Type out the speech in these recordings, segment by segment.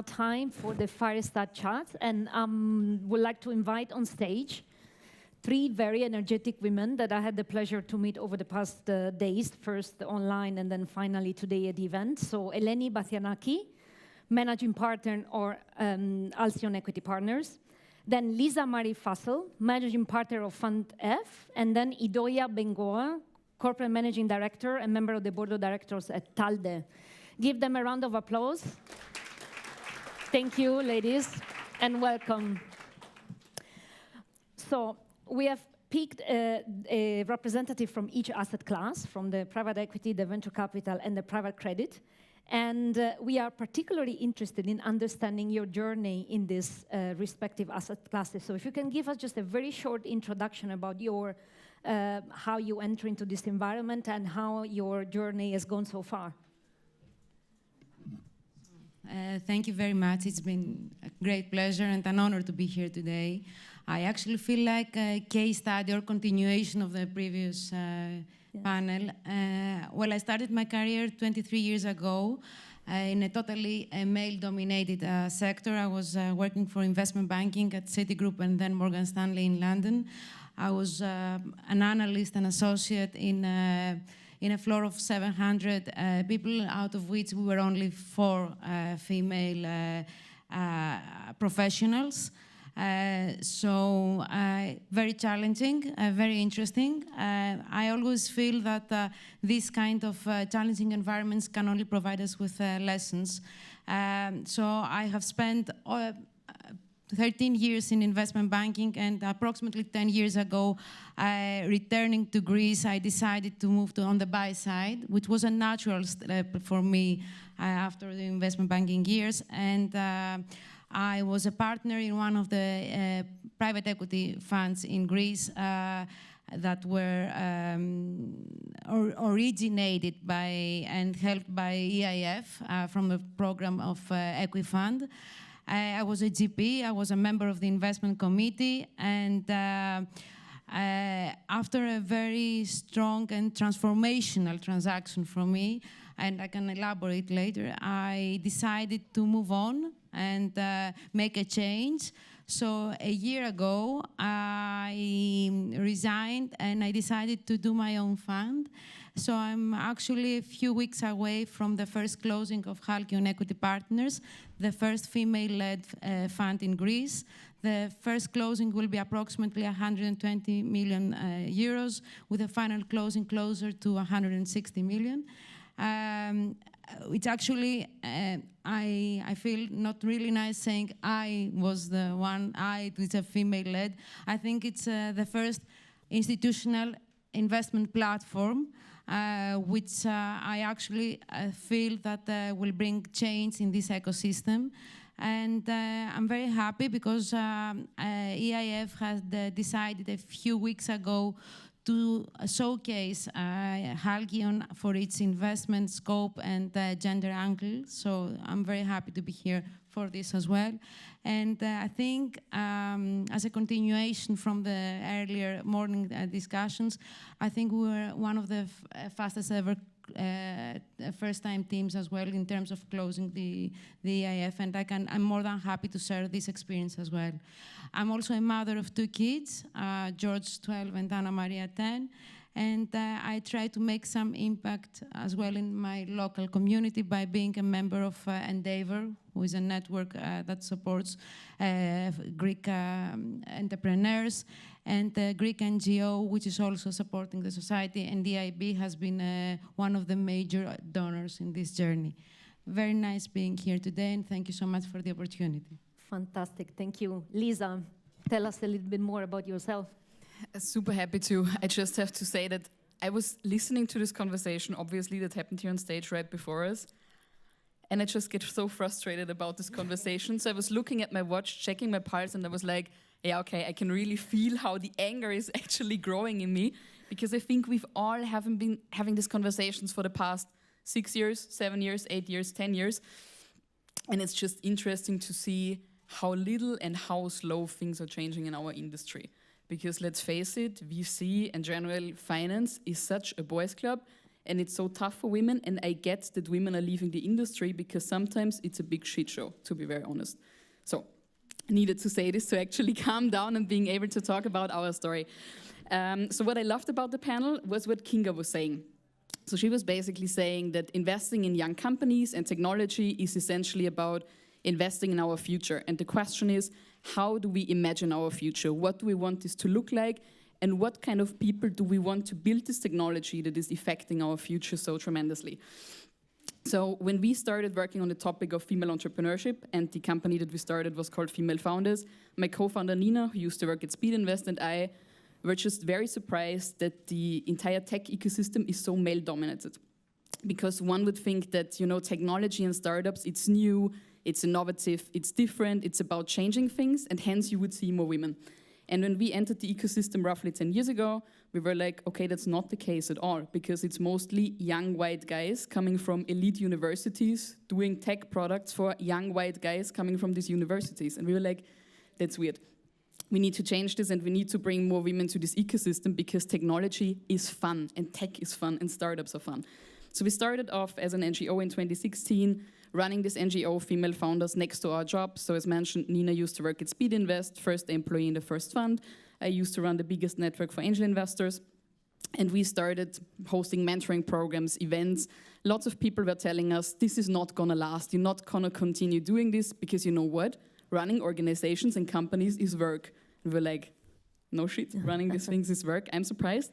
time for the Fireside chat, and would like to invite on stage three very energetic women that I had the pleasure to meet over the past days, first online and then finally today at the event. So Eleni Bathianaki, Managing Partner or Halcyon Equity Partners. Then Lisa Marie Fassel, Managing Partner of Fund F. And then Idoia Bengoa, Corporate Managing Director and member of the Board of Directors at Talde. Give them a round of applause. Thank you, ladies, and welcome. So we have picked a representative from each asset class, from the private equity, the venture capital, and the private credit. And we are particularly interested in understanding your journey in these respective asset classes. So if you can give us just a very short introduction about your how you enter into this environment and how your journey has gone so far. Thank you very much. It's been a great pleasure and an honor to be here today. I actually feel like a case study or continuation of the previous panel. Well, I started my career 23 years ago in a totally male-dominated sector. I was working for investment banking at Citigroup and then Morgan Stanley in London. I was an analyst and associate in a floor of 700 people, out of which we were only 4 female professionals. So very challenging, very interesting. I always feel that these kind of challenging environments can only provide us with lessons. So I have spent 13 years in investment banking, and approximately 10 years ago, returning to Greece, I decided to move on the buy side, which was a natural step for me after the investment banking years. And I was a partner in one of the private equity funds in Greece that were originated by and helped by EIF from the program of Equifund. I was a GP, I was a member of the investment committee, and after a very strong and transformational transaction for me, and I can elaborate later, I decided to move on and make a change. So a year ago, I resigned and I decided to do my own fund. So I'm actually a few weeks away from the first closing of Halcyon Equity Partners, the first female-led fund in Greece. The first closing will be approximately 120 million euros, with a final closing closer to 160 million. It's actually, I feel not really nice saying I was the one, it's a female-led. I think it's the first institutional investment platform which I actually feel that will bring change in this ecosystem. And I'm very happy because EIF has decided a few weeks ago to showcase Halcyon for its investment scope and gender angle. So I'm very happy to be here for this as well. And I think as a continuation from the earlier morning discussions, I think we were one of the fastest ever first-time teams as well in terms of closing the EIF, and I'm more than happy to share this experience as well. I'm also a mother of 2 kids, George 12 and Anna Maria 10, and I try to make some impact as well in my local community by being a member of Endeavor, who is a network that supports Greek entrepreneurs, and the Greek NGO, which is also supporting the society, and the EIB has been one of the major donors in this journey. Very nice being here today, and thank you so much for the opportunity. Fantastic, thank you. Lisa, tell us a little bit more about yourself. Super happy to. I just have to say that I was listening to this conversation, obviously, that happened here on stage right before us, and I just get so frustrated about this conversation. So I was looking at my watch, checking my pulse, and I was like, yeah, okay, I can really feel how the anger is actually growing in me, because I think we've all haven't been having these conversations for the past 6 years, 7 years, 8 years, 10 years. And it's just interesting to see how little and how slow things are changing in our industry. Because let's face it, VC and general finance is such a boys' club. and it's so tough for women, and I get that women are leaving the industry because sometimes it's a big shit show, to be very honest. So I needed to say this to actually calm down and being able to talk about our story. So what I loved about the panel was what Kinga was saying. So she was basically saying that investing in young companies and technology is essentially about investing in our future. And the question is, how do we imagine our future? What do we want this to look like? And what kind of people do we want to build this technology that is affecting our future so tremendously? So when we started working on the topic of female entrepreneurship, and the company that we started was called Female Founders, my co-founder Nina, who used to work at Speed Invest, and I were just very surprised that the entire tech ecosystem is so male-dominated. Because one would think that, you know, technology and startups, it's new, it's innovative, it's different, it's about changing things, and hence you would see more women. And when we entered the ecosystem roughly 10 years ago, we were like, okay, that's not the case at all, because it's mostly young white guys coming from elite universities doing tech products for young white guys coming from these universities. And we were like, that's weird. We need to change this, and we need to bring more women to this ecosystem, because technology is fun, and tech is fun, and startups are fun. So we started off as an NGO in 2016, running this NGO, Female Founders, next to our job. So as mentioned, Nina used to work at Speed Invest, first employee in the first fund. I used to run the biggest network for angel investors. And we started hosting mentoring programs, events. Lots of people were telling us, this is not gonna last. You're not gonna continue doing this, because you know what? Running organizations and companies is work. And we were like, no shit, running these things is work. I'm surprised.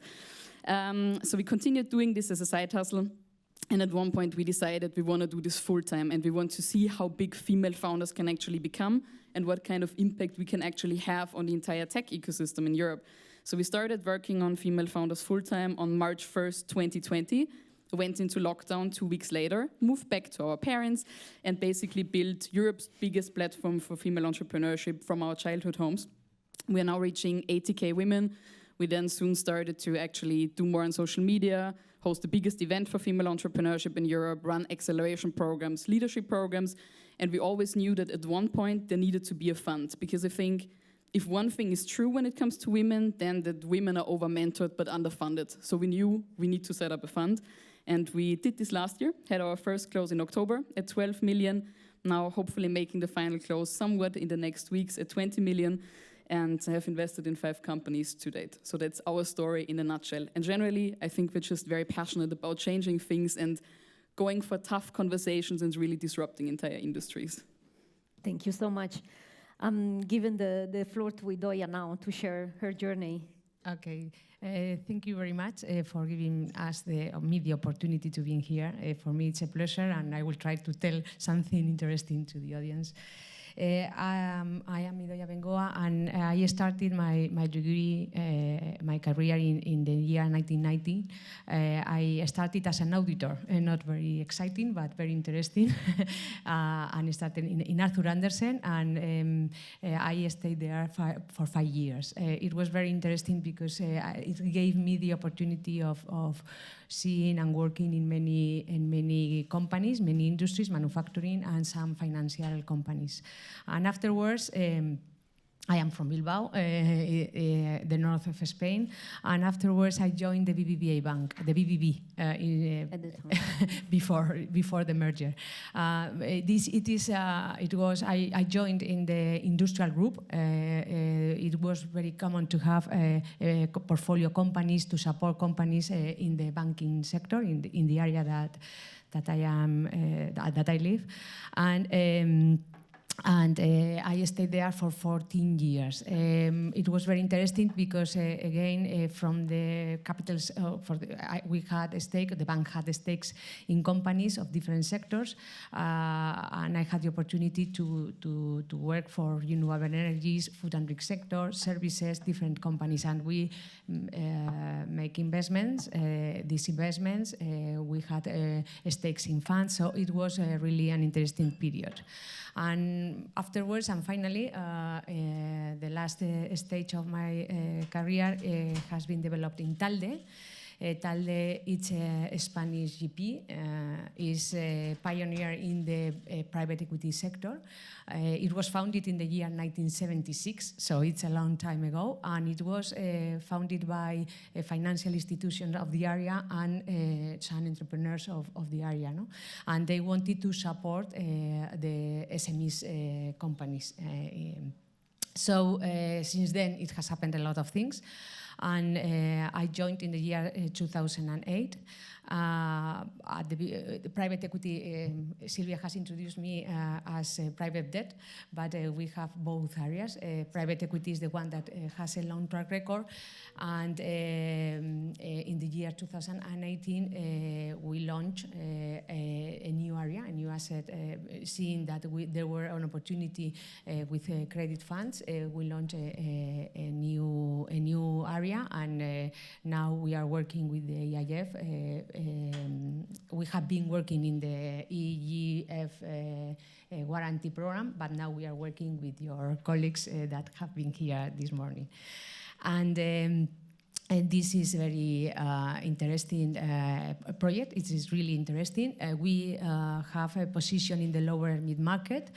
So we continued doing this as a side hustle. And at one point we decided we want to do this full time, and we want to see how big female founders can actually become and what kind of impact we can actually have on the entire tech ecosystem in Europe. So we started working on female founders full time on March 1st, 2020, went into lockdown 2 weeks later, moved back to our parents, and basically built Europe's biggest platform for female entrepreneurship from our childhood homes. We are now reaching 80K women. We then soon started to actually do more on social media, host the biggest event for female entrepreneurship in Europe, run acceleration programs, leadership programs, and we always knew that at one point there needed to be a fund, because I think if one thing is true when it comes to women, then that women are over-mentored but underfunded. So we knew we need to set up a fund, and we did this last year, had our first close in October at 12 million, now hopefully making the final close somewhat in the next weeks at 20 million, and I have invested in 5 companies to date. So that's our story in a nutshell. And generally, I think we're just very passionate about changing things and going for tough conversations and really disrupting entire industries. Thank you so much. I'm giving the floor to Idoia now to share her journey. Okay, thank you very much for giving us me the opportunity to be here. For me, it's a pleasure, and I will try to tell something interesting to the audience. I am Idoia Bengoa, and I started my degree, my career in the year 1990. I started as an auditor, not very exciting, but very interesting. And I started in Arthur Andersen, and I stayed there for 5 years. It was very interesting because it gave me the opportunity of seeing and working in many companies, many industries, manufacturing, and some financial companies. And afterwards, I am from Bilbao, the north of Spain, and afterwards I joined the BBVA bank, the BBB, before the merger. I joined in the industrial group. It was very common to have portfolio companies to support companies in the banking sector in the area that I live, and I stayed there for 14 years. It was very interesting because, again, from the capitals, we had a stake, the bank had stakes in companies of different sectors, and I had the opportunity to work for renewable energies, food and drink sector, services, different companies, and we make investments. These investments, we had stakes in funds, so it was really an interesting period. And afterwards, and finally, the last stage of my career has been developed in Talde. Talde, it's a Spanish GP, is a pioneer in the private equity sector. It was founded in the year 1976, so it's a long time ago, and it was founded by financial institutions of the area and some entrepreneurs of the area, no? And they wanted to support the SMEs companies. So since then, it has happened a lot of things. And I joined in the year 2008. At the private equity, Silvia has introduced me as private debt, but we have both areas. Private equity is the one that has a long track record, and in the year 2018, we launched a new area, a new asset, seeing that there were an opportunity with credit funds. We launched a new area, and now we are working with the EIF. We have been working in the EGF warranty program, but now we are working with your colleagues that have been here this morning. And this is a very interesting project. It is really interesting. We have a position in the lower mid-market,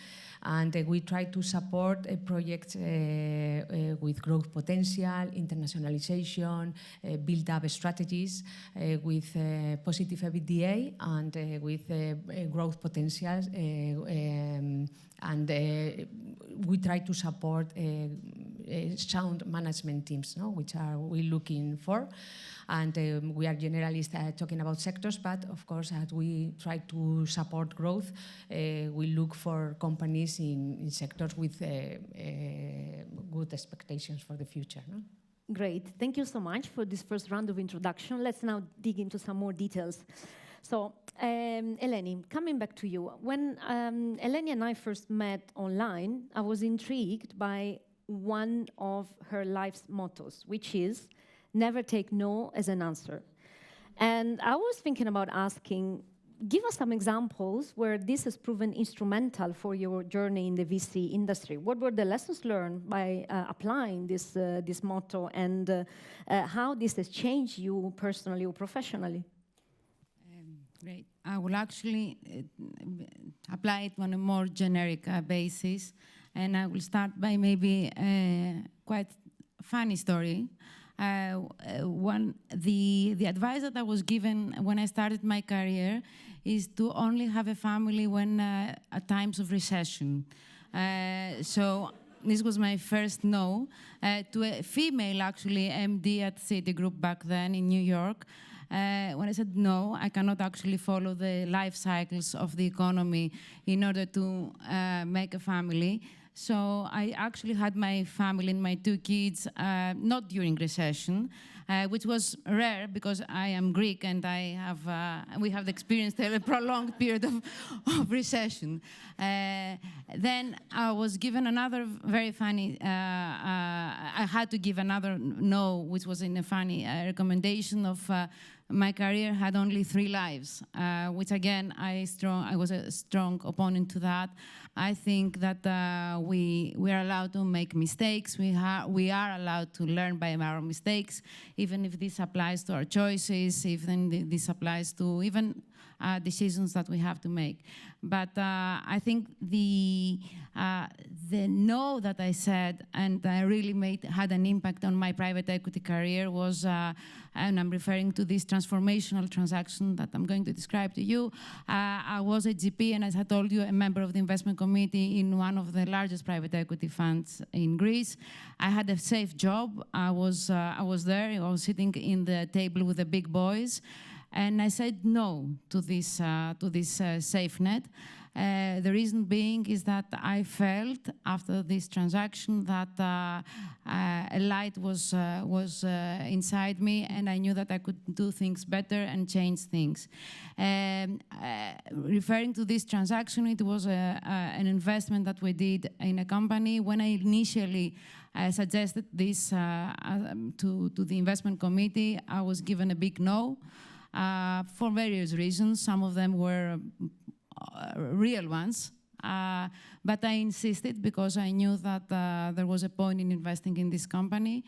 and we try to support projects with growth potential, internationalization, build-up strategies with positive EBITDA and with growth potentials. And we try to support sound management teams, no? Which are we looking for. And we are generally talking about sectors, but of course, as we try to support growth, we look for companies in sectors with good expectations for the future. No? Great. Thank you so much for this first round of introduction. Let's now dig into some more details. So, Eleni, coming back to you. When Eleni and I first met online, I was intrigued by one of her life's mottos, which is never take no as an answer. And I was thinking about asking, give us some examples where this has proven instrumental for your journey in the VC industry. What were the lessons learned by applying this motto, and how this has changed you personally or professionally? Great. I will actually apply it on a more generic basis, and I will start by maybe a quite funny story. The advice that I was given when I started my career is to only have a family when at times of recession. So this was my first no to a female, actually, MD at Citigroup back then in New York. When I said no, I cannot actually follow the life cycles of the economy in order to make a family. So I actually had my family and my 2 kids not during recession, which was rare because I am Greek and we have experienced a prolonged period of recession. Then I was given another very funny, I had to give another no, which was in a funny recommendation of my career had only 3 lives, which again, I was a strong opponent to that. I think that we are allowed to make mistakes. We are allowed to learn by our mistakes, even if this applies to our choices, even this applies to even decisions that we have to make. But I think the no that I said and I really had an impact on my private equity career was, and I'm referring to this transformational transaction that I'm going to describe to you. I was a GP, and as I told you, a member of the investment committee in one of the largest private equity funds in Greece. I had a safe job. I was there. I was sitting in the table with the big boys. And I said no to this safe net. The reason being is that I felt after this transaction that a light was inside me, and I knew that I could do things better and change things. Referring to this transaction, it was an investment that we did in a company. When I initially suggested this to the investment committee, I was given a big no. For various reasons. Some of them were real ones, but I insisted because I knew that there was a point in investing in this company.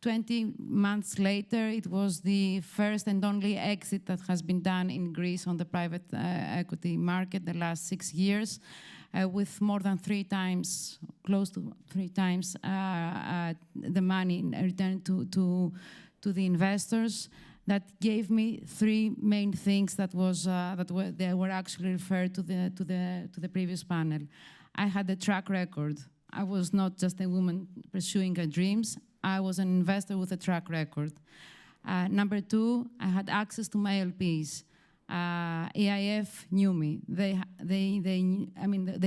20 months later, it was the first and only exit that has been done in Greece on the private equity market the last 6 years, with more than 3 times, close to 3 times the money in return to the investors. That gave me 3 main things that were actually referred to the previous panel. I had a track record. I was not just a woman pursuing her dreams. I was an investor with a track record. Number 2, I had access to my LPs. EIF knew me. They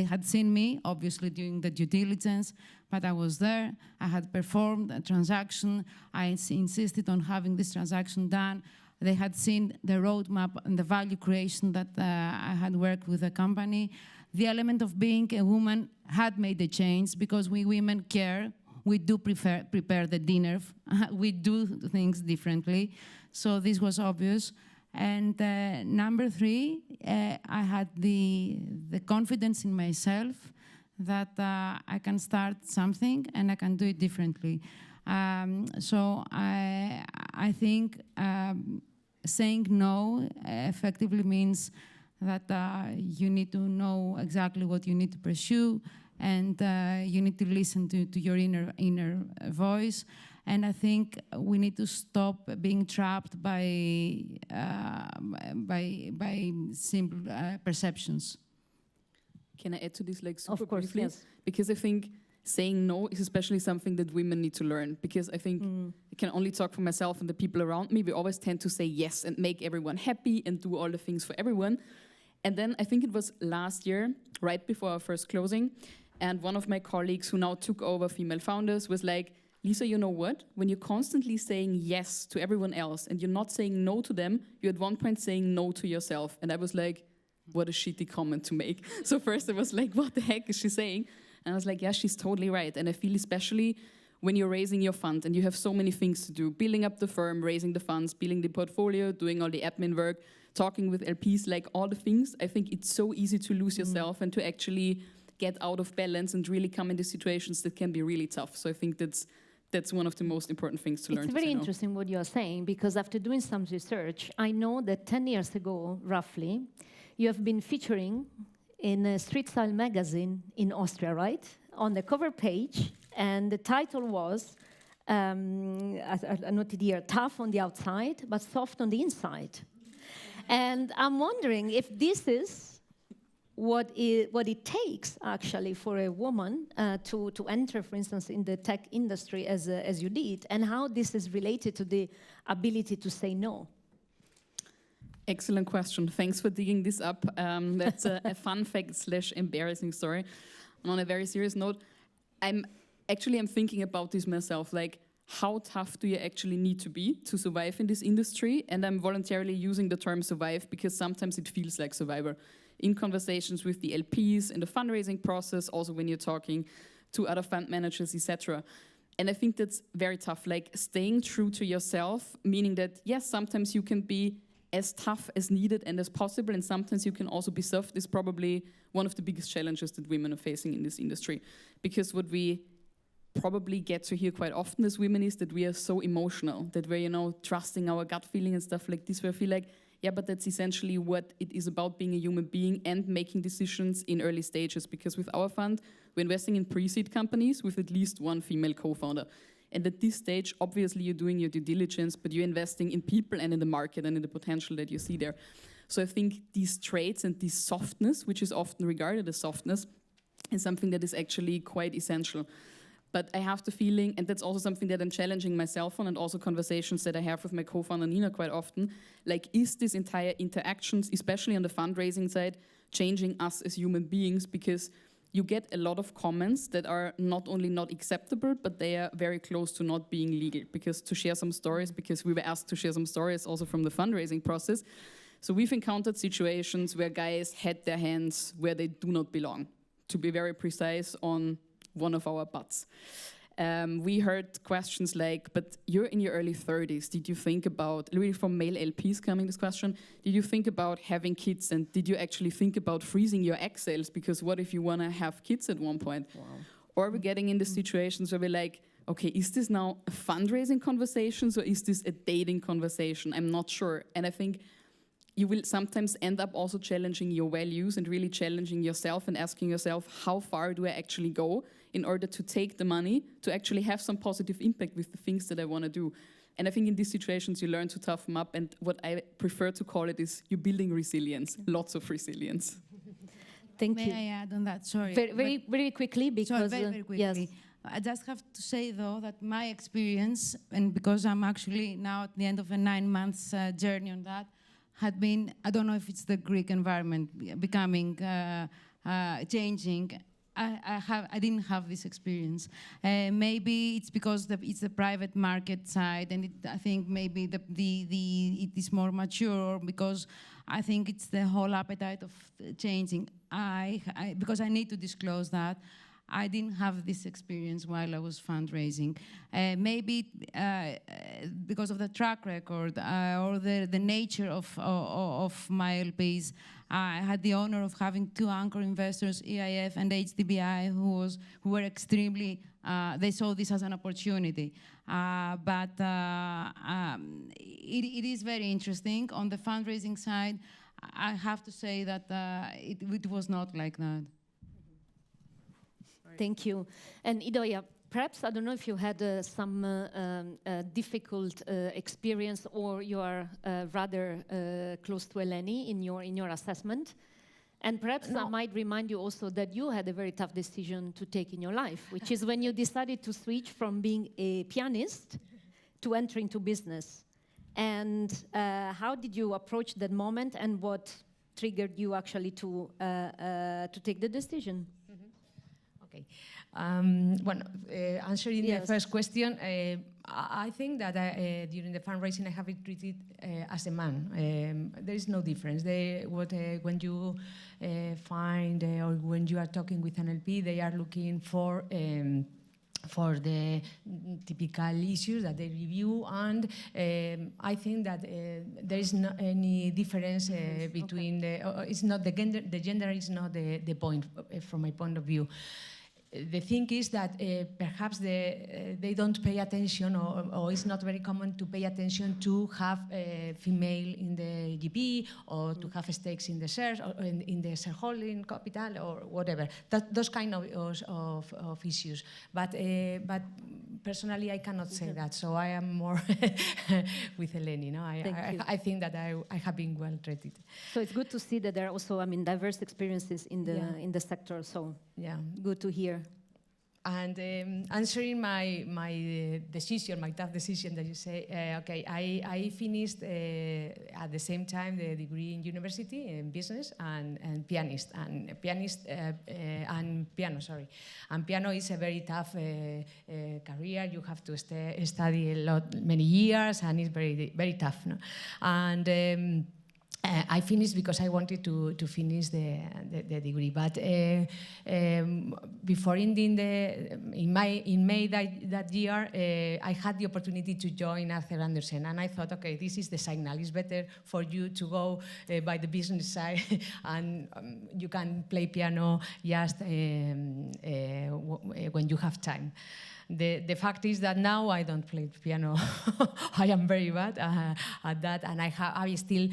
had seen me, obviously, during the due diligence, but I was there. I had performed a transaction. I insisted on having this transaction done. They had seen the roadmap and the value creation that I had worked with the company. The element of being a woman had made a change because we women care. We do prepare the dinner. We do things differently. So this was obvious. And number 3, I had the confidence in myself that I can start something and I can do it differently. So I think saying no effectively means that you need to know exactly what you need to pursue, and you need to listen to your inner voice. And I think we need to stop being trapped by simple perceptions. Can I add to this, like, super Of course, briefly? yes. Because I think saying no is especially something that women need to learn. Because I think I can only talk for myself and the people around me. We always tend to say yes and make everyone happy and do all the things for everyone. And then I think it was last year, right before our first closing, and one of my colleagues who now took over Female Founders was like, Lisa, you know what? When you're constantly saying yes to everyone else and you're not saying no to them, you're at one point saying no to yourself. And I was like, what a shitty comment to make. So first I was like, what the heck is she saying? And I was like, yeah, she's totally right. And I feel especially when you're raising your fund and you have so many things to do, building up the firm, raising the funds, building the portfolio, doing all the admin work, talking with LPs, like all the things, I think it's so easy to lose yourself and to actually get out of balance and really come into situations that can be really tough. So I think that's one of the most important things to learn. It's very interesting what you are saying, because after doing some research, I know that 10 years ago, roughly, you have been featuring in a street style magazine in Austria, right? On the cover page, and the title was, I noted here, tough on the outside, but soft on the inside. And I'm wondering if this is what it takes actually for a woman to enter, for instance, in the tech industry as you did, and how this is related to the ability to say no. Excellent question. Thanks for digging this up. That's a fun fact / embarrassing story. And on a very serious note, I'm thinking about this myself, like, how tough do you actually need to be to survive in this industry? And I'm voluntarily using the term survive because sometimes it feels like survivor. In conversations with the LPs, in the fundraising process, also when you're talking to other fund managers, etc. And I think that's very tough, like staying true to yourself, meaning that, yes, sometimes you can be as tough as needed and as possible, and sometimes you can also be soft, is probably one of the biggest challenges that women are facing in this industry. Because what we probably get to hear quite often as women is that we are so emotional, that we're, trusting our gut feeling and stuff like this, where I feel like, yeah, but that's essentially what it is about, being a human being and making decisions in early stages. Because with our fund, we're investing in pre-seed companies with at least one female co-founder. And at this stage, obviously, you're doing your due diligence, but you're investing in people and in the market and in the potential that you see there. So I think these traits and this softness, which is often regarded as softness, is something that is actually quite essential. But I have the feeling, and that's also something that I'm challenging myself on, and also conversations that I have with my co-founder Nina quite often, like, is this entire interactions, especially on the fundraising side, changing us as human beings? Because you get a lot of comments that are not only not acceptable, but they are very close to not being legal. Because to share some stories, because we were asked to share some stories also from the fundraising process. So we've encountered situations where guys had their hands where they do not belong, to be very precise, on one of our butts. We heard questions like, but you're in your early 30s. Did you think about, really from male LPs coming this question, did you think about having kids? And did you actually think about freezing your egg cells? Because what if you want to have kids at one point? Wow. Or we're getting in the situations where we're like, okay, is this now a fundraising conversation or is this a dating conversation? I'm not sure. And I think you will sometimes end up also challenging your values and really challenging yourself and asking yourself, how far do I actually go in order to take the money to actually have some positive impact with the things that I want to do? And I think in these situations you learn to toughen up, and what I prefer to call it is you're building resilience, lots of resilience. Thank you. May I add on that? Sorry. Very quickly, because Sorry, very quickly. yes. I just have to say, though, that my experience, and because I'm actually now at the end of a 9 months journey on that, had been, I don't know if it's the Greek environment becoming, changing. I didn't have this experience. Maybe it's because it's the private market side, and I think maybe it is more mature, or because I think it's the whole appetite of changing. Because I need to disclose that, I didn't have this experience while I was fundraising. Maybe because of the track record or the nature of my LPs. I had the honor of having 2 anchor investors, EIF and HDBI, who were extremely, they saw this as an opportunity. But it is very interesting. On the fundraising side, I have to say that it was not like that. Thank you. And Idoia, perhaps, I don't know if you had some difficult experience, or you are rather close to Eleni in your assessment. And perhaps I might remind you also that you had a very tough decision to take in your life, which is when you decided to switch from being a pianist to enter into business. And how did you approach that moment, and what triggered you actually to take the decision? Okay. Answering the first question, I think that during the fundraising I have been treated as a man. There is no difference. When you find or when you are talking with an LP, they are looking for the typical issues that they review, and I think that there is not any difference between it's not the gender is not the point from my point of view. The thing is that perhaps they don't pay attention, or it's not very common to pay attention to have a female in the GP, or to have stakes in the shares, or in the shareholding capital, or whatever. Those kind of issues. But personally, I cannot say that. So I am more with Eleni. No? I think that I have been well treated. So it's good to see that there are also, diverse experiences in the sector. So good to hear. And answering my decision, my tough decision that you say, okay, I finished at the same time the degree in university in business and piano. And piano is a very tough career. You have to study many years, and it's very, very tough. No? And I finished because I wanted to finish the degree, but before ending in May that year, I had the opportunity to join Arthur Andersen, and I thought, okay, this is the signal. It's better for you to go by the business side, and you can play piano just when you have time. The fact is that now I don't play piano. I am very bad at that, and I still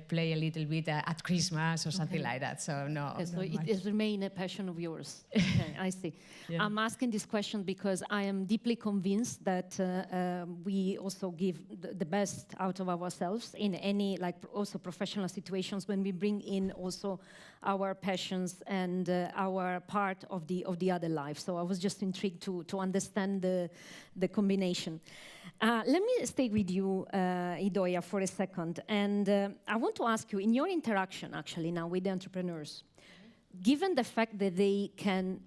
play a little bit at Christmas or something like that. So no. Okay, so it has remained a passion of yours. Okay, I see. Yeah. I'm asking this question because I am deeply convinced that we also give the best out of ourselves in any, also professional situations, when we bring in also our passions and our part of the other life. So I was just intrigued to understand the combination. Let me stay with you, Idoia, for a second. And I want to ask you, in your interaction actually now with the entrepreneurs, given the fact that they can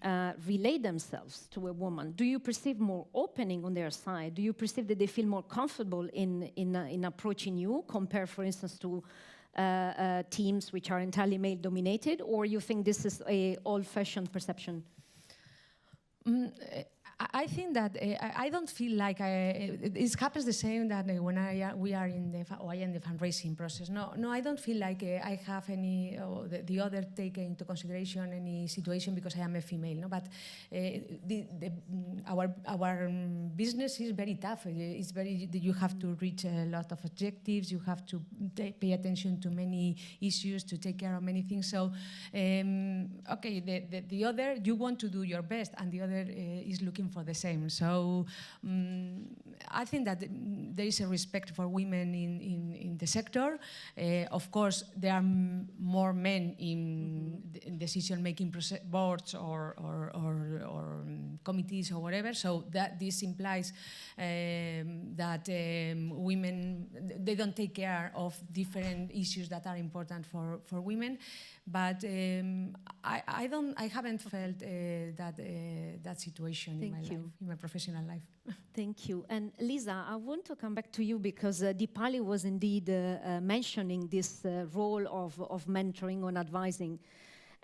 relate themselves to a woman, do you perceive more opening on their side? Do you perceive that they feel more comfortable in approaching you, compared, for instance, to teams which are entirely male-dominated, or you think this is an old-fashioned perception? I think that I don't feel like it happens the same that when we are in the fundraising process. No, I don't feel like I have any the other take into consideration any situation because I am a female. No, but our business is very tough. It's very you have to reach a lot of objectives. You have to pay attention to many issues, to take care of many things. So okay, the other you want to do your best, and the other is looking for the same. So I think that there is a respect for women in the sector. Of course, there are more men in decision-making boards or committees or whatever. So that this implies that women they don't take care of different issues that are important for women. But I haven't felt that situation in my life, in my professional life. Thank you. And Lisa, I want to come back to you because Deepali was indeed mentioning this role of mentoring and advising.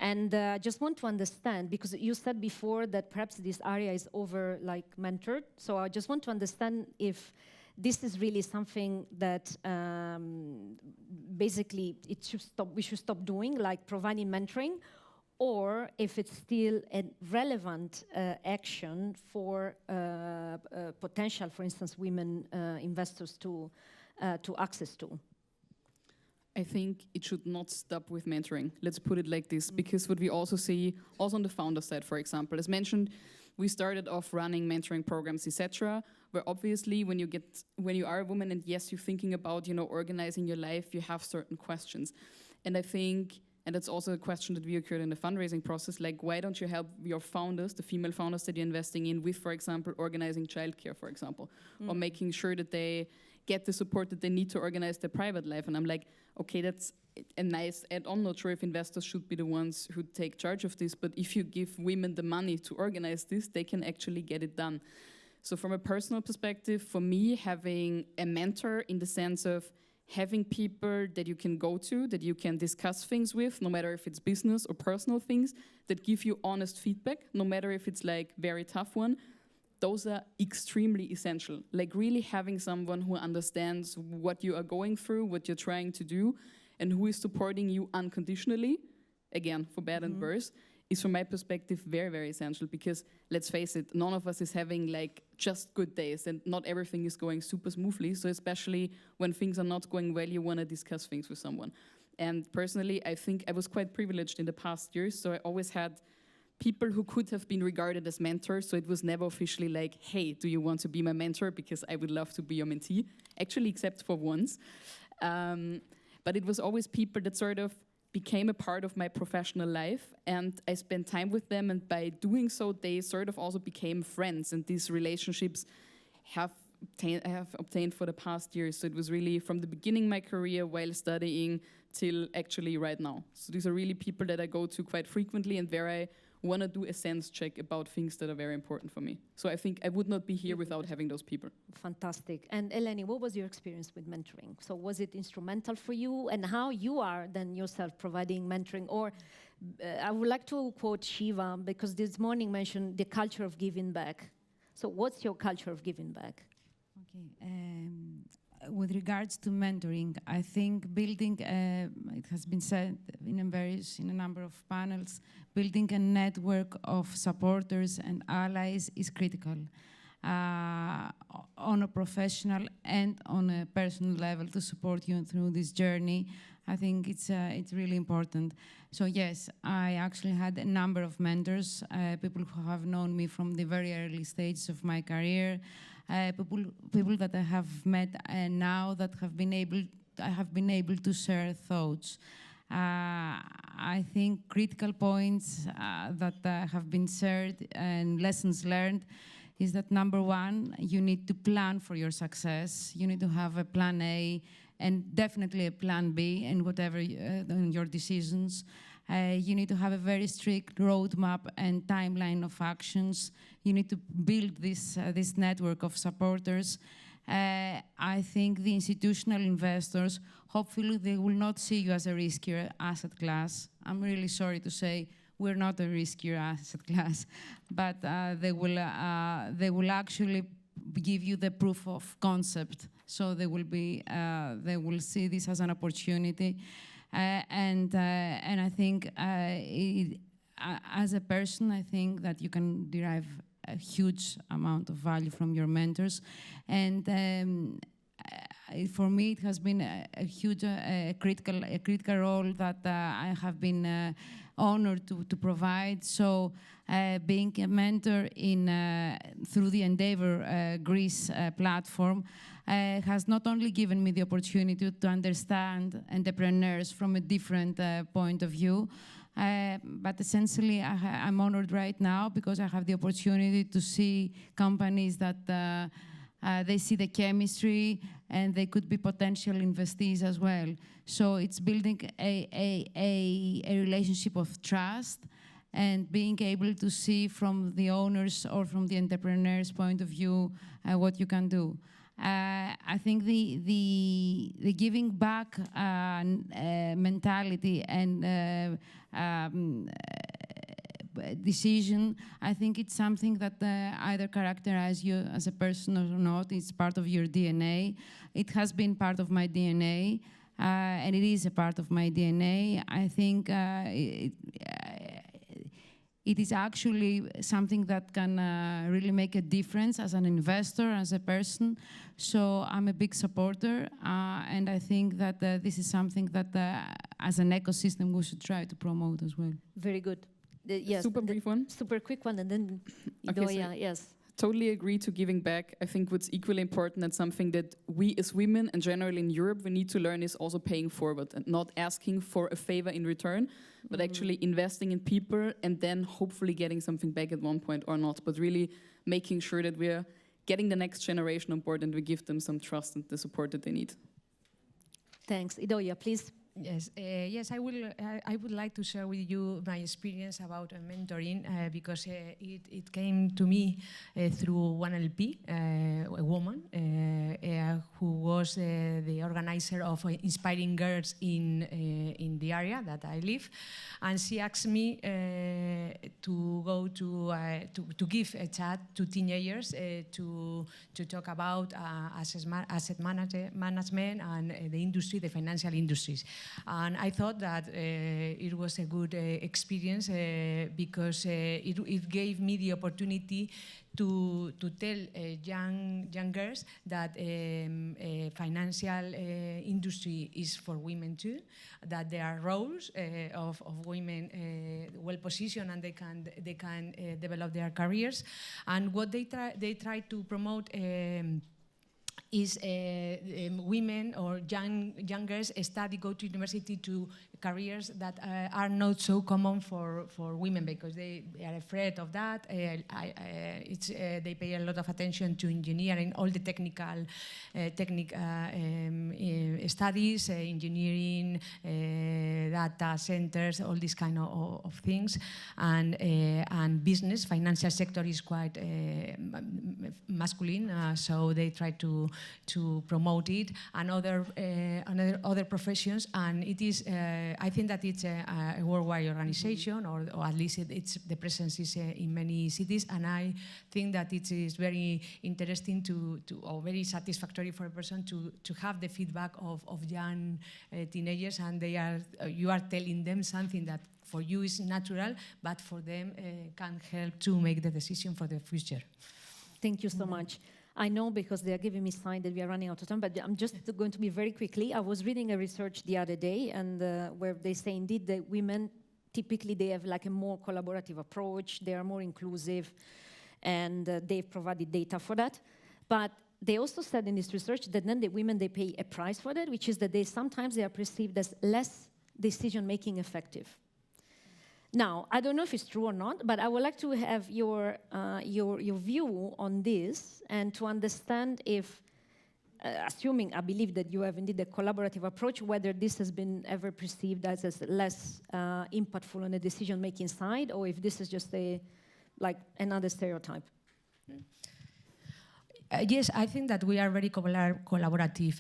And I just want to understand, because you said before that perhaps this area is mentored. So I just want to understand if this is really something that basically we should stop doing, like providing mentoring, or if it's still a relevant action for potential, for instance, women investors to access to. I think it should not stop with mentoring. Let's put it like this, because what we also see, also on the founder side, for example, as mentioned, we started off running mentoring programs, etc., where obviously when you are a woman and yes, you're thinking about, organizing your life, you have certain questions. And I think, and that's also a question that we occurred in the fundraising process, like why don't you help your founders, the female founders that you're investing in with, for example, organizing childcare, for example, or making sure that they get the support that they need to organize their private life. And I'm like, okay, that's a nice add-on. Not sure if investors should be the ones who take charge of this, but if you give women the money to organize this, they can actually get it done. So from a personal perspective, for me, having a mentor in the sense of having people that you can go to, that you can discuss things with, no matter if it's business or personal things, that give you honest feedback, no matter if it's like very tough one, those are extremely essential. Like really having someone who understands what you are going through, what you're trying to do, and who is supporting you unconditionally, again, for bad and worse, is from my perspective very, very essential, because let's face it, none of us is having like just good days and not everything is going super smoothly. So especially when things are not going well, you want to discuss things with someone. And personally, I think I was quite privileged in the past years. So I always had people who could have been regarded as mentors. So it was never officially like, hey, do you want to be my mentor? Because I would love to be your mentee, actually, except for once. But it was always people that sort of became a part of my professional life, and I spent time with them, and by doing so, they sort of also became friends, and these relationships I have obtained for the past years. So it was really from the beginning of my career while studying till actually right now. So these are really people that I go to quite frequently and where I want to do a sense check about things that are very important for me. So I think I would not be here without having those people. Fantastic. And Eleni, what was your experience with mentoring? So was it instrumental for you, and how you are then yourself providing mentoring? Or I would like to quote Shiva, because this morning mentioned the culture of giving back. So what's your culture of giving back? Okay. With regards to mentoring, I think building, it has been said in a number of panels, building a network of supporters and allies is critical on a professional and on a personal level to support you through this journey. I think it's really important. So yes, I actually had a number of mentors, people who have known me from the very early stages of my career, people that I have met now that I have been able to share thoughts. I think critical points that have been shared and lessons learned is that number one, you need to plan for your success. You need to have a plan A and definitely a plan B in whatever in your decisions. You need to have a very strict roadmap and timeline of actions. You need to build this network of supporters. I think the institutional investors, hopefully they will not see you as a riskier asset class. I'm really sorry to say, we're not a riskier asset class, but they will actually give you the proof of concept. So they will see this as an opportunity, and I think as a person, I think that you can derive a huge amount of value from your mentors, and for me, it has been a huge, critical role that I have been honored to provide. So, being a mentor through the Endeavor Greece platform has not only given me the opportunity to understand entrepreneurs from a different point of view, but essentially I'm honored right now because I have the opportunity to see companies that they see the chemistry and they could be potential investees as well. So it's building a relationship of trust and being able to see from the owners or from the entrepreneur's point of view what you can do. I think the giving back mentality and decision, I think it's something that either characterizes you as a person or not. It's part of your DNA. It has been part of my DNA, and it is a part of my DNA. I think it is actually something that can really make a difference as an investor, as a person. So I'm a big supporter, and I think that this is something that as an ecosystem we should try to promote as well. Very good. Yes, super brief one. Super quick one, and then Okay, Idoia, yes. Totally agree to giving back. I think what's equally important and something that we as women and generally in Europe we need to learn is also paying forward and not asking for a favor in return, but actually investing in people and then hopefully getting something back at one point or not, but really making sure that we're getting the next generation on board and we give them some trust and the support that they need. Thanks. Idoia, please. Yes, yes. I would like to share with you my experience about mentoring because it came to me through one LP, a woman who was the organizer of Inspiring Girls in the area that I live, and she asked me to go to give a chat to teenagers to talk about asset management and the industry, the financial industries. And I thought that it was a good experience because it gave me the opportunity to tell young girls that financial industry is for women too, that there are roles of women well positioned and they can develop their careers. And what they try to promote is women or young girls go to university to careers that are not so common for women because they are afraid of that. They pay a lot of attention to engineering, all the technical studies, engineering, data centers, all these kind of things, and business. Financial sector is quite masculine, so they try to promote it, and other professions, and it is. I think that it's a worldwide organization, or at least the presence is in many cities, and I think that it is very interesting or very satisfactory for a person to have the feedback of young teenagers, and you are telling them something that for you is natural, but for them can help to make the decision for the future. Thank you so much. I know because they are giving me sign that we are running out of time, but I'm just going to be very quickly. I was reading a research the other day, and where they say indeed that women typically they have like a more collaborative approach, they are more inclusive, and they've provided data for that. But they also said in this research that then the women they pay a price for that, which is that sometimes they are perceived as less decision-making effective. Now, I don't know if it's true or not, but I would like to have your view on this and to understand if, assuming I believe that you have indeed a collaborative approach, whether this has been ever perceived as less impactful on the decision-making side, or if this is just another stereotype. Yes, I think that we are very collaborative.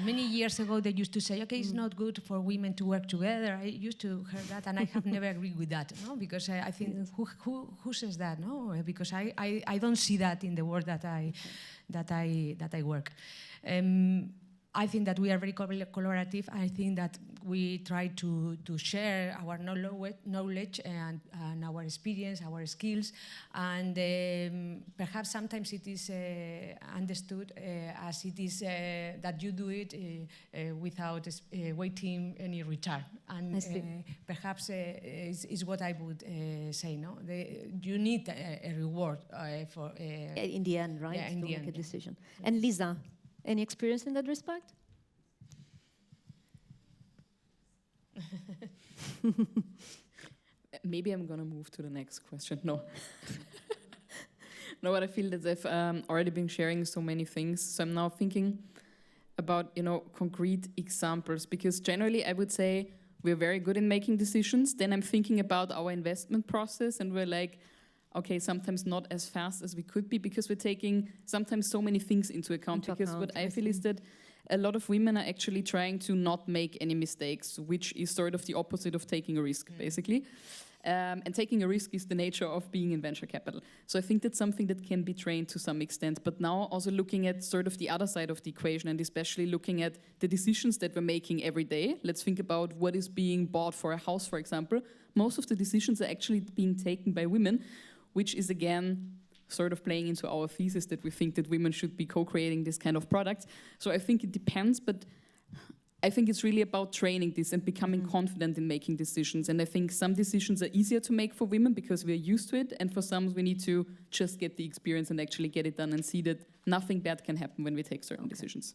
Many years ago, they used to say, "Okay, it's not good for women to work together." I used to hear that, and I have never agreed with that. No, because I think who says that? No, because I don't see that in the world that I work. I think that we are very collaborative. I think that we try to share our knowledge and our experience, our skills, and perhaps sometimes it is understood as it is that you do it without waiting any return. And perhaps is what I would say. No, you need a reward for in the end, right? Yeah, in to the make end. a decision. And Lisa, any experience in that respect? Maybe I'm gonna move to the next question. No. No, but I feel that I've already been sharing so many things. So I'm now thinking about, concrete examples, because generally I would say we're very good in making decisions. Then I'm thinking about our investment process, and we're like, okay, sometimes not as fast as we could be, because we're taking sometimes so many things into account. What I feel is that a lot of women are actually trying to not make any mistakes, which is sort of the opposite of taking a risk, basically. And taking a risk is the nature of being in venture capital. So I think that's something that can be trained to some extent. But now also looking at sort of the other side of the equation, and especially looking at the decisions that we're making every day. Let's think about what is being bought for a house, for example. Most of the decisions are actually being taken by women, which is again sort of playing into our thesis that we think that women should be co-creating this kind of product. So I think it depends, but I think it's really about training this and becoming confident in making decisions. And I think some decisions are easier to make for women because we're used to it, and for some we need to just get the experience and actually get it done and see that nothing bad can happen when we take certain decisions.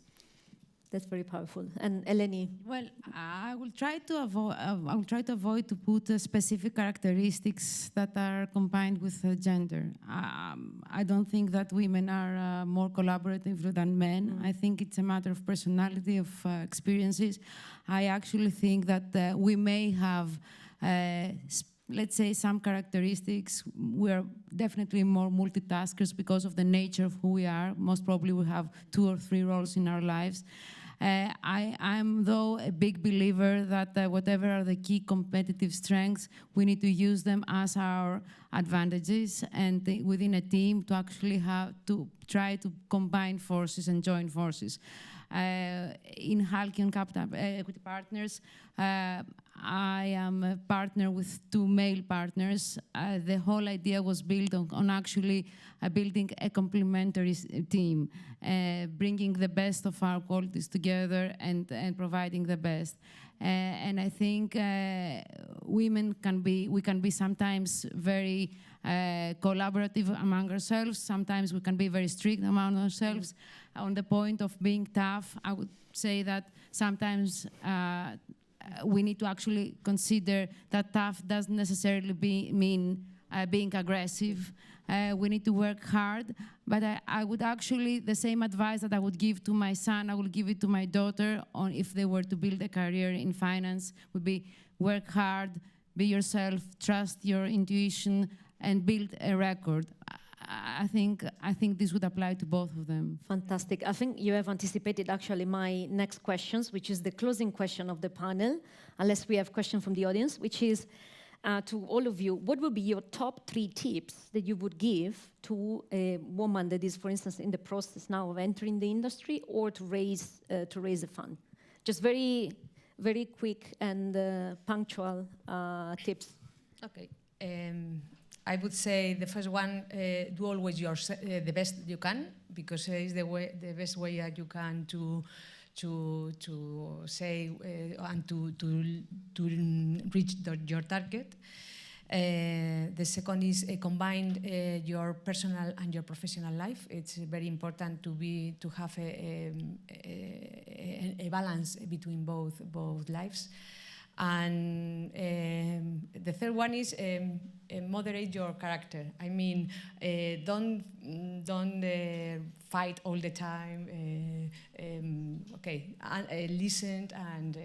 That's very powerful. And Eleni? Well, I will try to avoid to put specific characteristics that are combined with gender. I don't think that women are more collaborative than men. I think it's a matter of personality, of experiences. I actually think that we may have, let's say, some characteristics. We're definitely more multitaskers because of the nature of who we are. Most probably we have 2 or 3 roles in our lives. I'm, though, a big believer that whatever are the key competitive strengths, we need to use them as our advantages, and within a team to actually have to try to combine forces and join forces. In Halcyon Equity Partners, I am a partner with 2 male partners. The whole idea was built on actually building a complementary team, bringing the best of our qualities together and providing the best. And I think we can be sometimes very collaborative among ourselves. Sometimes we can be very strict among ourselves. On the point of being tough, I would say that sometimes we need to actually consider that tough doesn't necessarily mean being aggressive. We need to work hard, but I would actually, the same advice that I would give to my son, I will give it to my daughter on if they were to build a career in finance, would be work hard, be yourself, trust your intuition, and build a record. I think this would apply to both of them. Fantastic. I think you have anticipated actually my next questions, which is the closing question of the panel, unless we have questions from the audience, which is to all of you, what would be your top 3 tips that you would give to a woman that is, for instance, in the process now of entering the industry or to raise a fund? Just very, very quick and punctual tips. Okay. I would say the first one, do always the best you can, because it's the best way that you can to say and to reach your target. The second is combine your personal and your professional life. It's very important to have a balance between both lives. And the third one is moderate your character. I mean, don't fight all the time. Listen and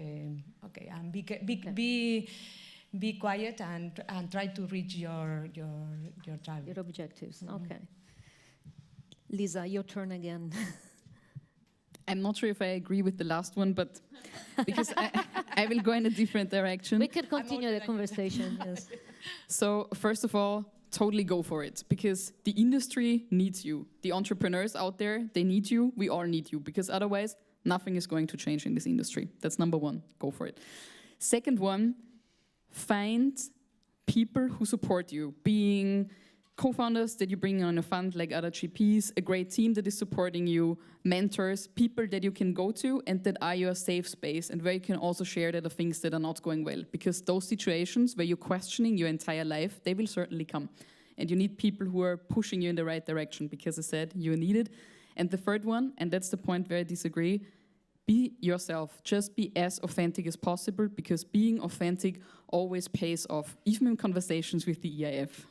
be quiet and try to reach your target. Your objectives. Okay. Lisa, your turn again. I'm not sure if I agree with the last one, but because I will go in a different direction. We can continue the conversation, yes. So first of all, totally go for it, because the industry needs you. The entrepreneurs out there, they need you. We all need you, because otherwise nothing is going to change in this industry. That's number one, go for it. Second one, find people who support you, being co-founders that you bring on a fund like other GPs, a great team that is supporting you, mentors, people that you can go to and that are your safe space and where you can also share the things that are not going well. Because those situations where you're questioning your entire life, they will certainly come. And you need people who are pushing you in the right direction, because I said you need it. And the third one, and that's the point where I disagree, be yourself. Just be as authentic as possible, because being authentic always pays off, even in conversations with the EIF.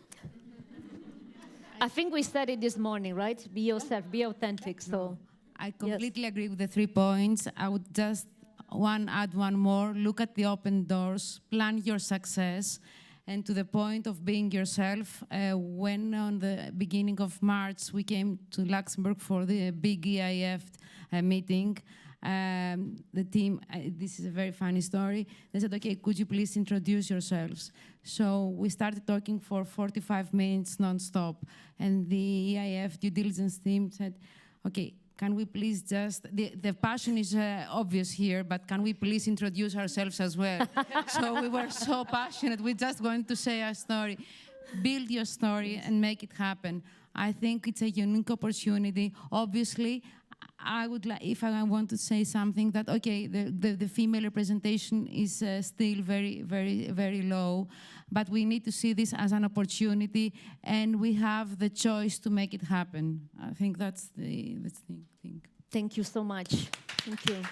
I think we said it this morning, right? Be yourself, be authentic. So I completely agree with the 3 points. I would just add one more. Look at the open doors, plan your success. And to the point of being yourself, when on the beginning of March we came to Luxembourg for the big EIF meeting, the team, this is a very funny story, they said, okay, could you please introduce yourselves? So we started talking for 45 minutes non-stop, and the EIF due diligence team said, okay, can we please just, the passion is obvious here, but can we please introduce ourselves as well? So we were so passionate, we're just going to say our story. Build your story and make it happen. I think it's a unique opportunity. Obviously, I would like, if I want to say something, that okay, the female representation is still very, very, very low, but we need to see this as an opportunity, and we have the choice to make it happen. I think that's the thing. thank you so much. Thank you.